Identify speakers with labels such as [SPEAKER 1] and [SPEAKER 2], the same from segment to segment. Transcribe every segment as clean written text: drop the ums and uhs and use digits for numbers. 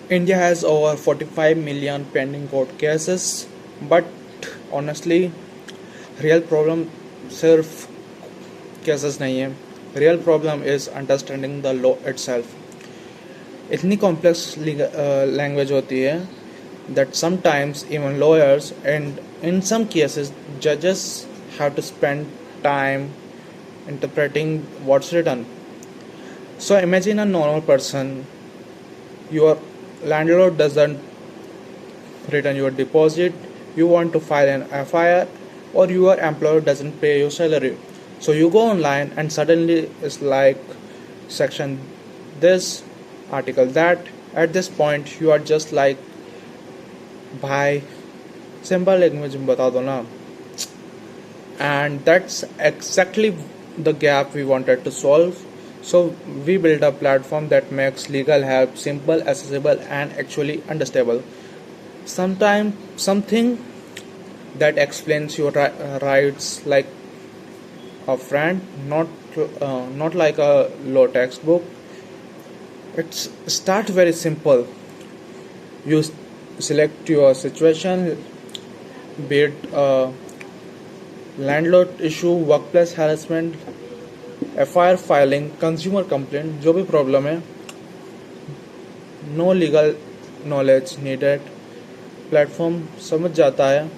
[SPEAKER 1] India has over 45 million pending court cases, but honestly, real problem सिर्फ cases नहीं है. Real problem is understanding the law itself. इतनी complex language होती है that sometimes even lawyers and in some cases judges have to spend time interpreting what's written. So imagine a normal person, your landlord doesn't return your deposit, you want to file an FIR, or your employer doesn't pay your salary. So you go online and suddenly it's like section this, article that. At this point you are just like, भाई simple language में बता दो ना. And that's exactly the gap we wanted to solve. So we built a platform that makes legal help simple, accessible, and actually understandable. Sometimes something that explains your rights like a friend, not like a law textbook. It's start very simple. You select your situation, be it landlord issue, workplace harassment, FIR filing, consumer complaint, जो भी problem है, no legal knowledge needed, platform समझ जाता है.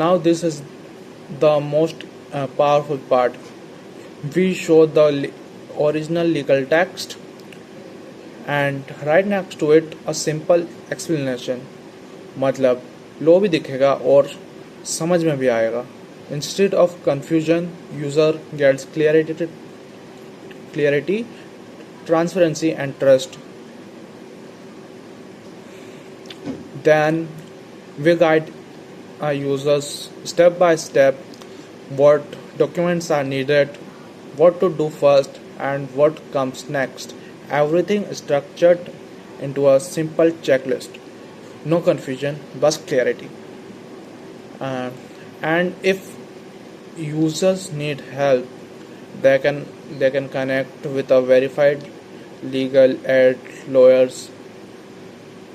[SPEAKER 1] Now this is the most powerful part. We show the original legal text and right next to it a simple explanation. मतलब लो भी दिखेगा और समझ में भी आएगा. Instead of confusion, user gets clarity, transparency, and trust. Then we guide our users step by step what documents are needed, what to do first, and what comes next. Everything is structured into a simple checklist. No confusion, but clarity. Uh, and if users need help, they can connect with a verified legal aid lawyers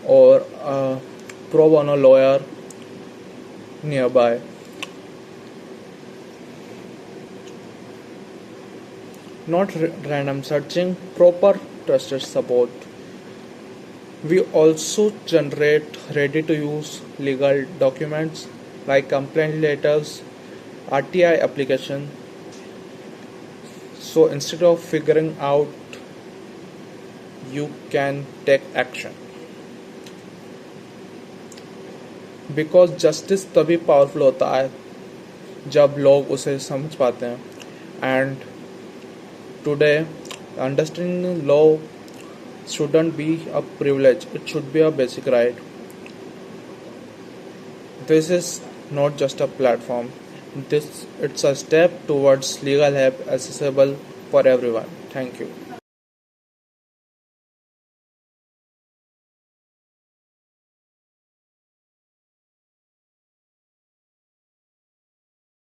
[SPEAKER 1] or a pro bono lawyer nearby. Not random searching, proper trusted support. We also generate ready to use legal documents like complaint letters, RTI application. So instead of figuring out, you can take action. Because justice तभी powerful होता है जब लोग उसे समझ पाते हैं. And today, understanding law shouldn't be a privilege, it should be a basic right. This is not just a platform, it's a step towards legal help accessible for everyone. Thank you.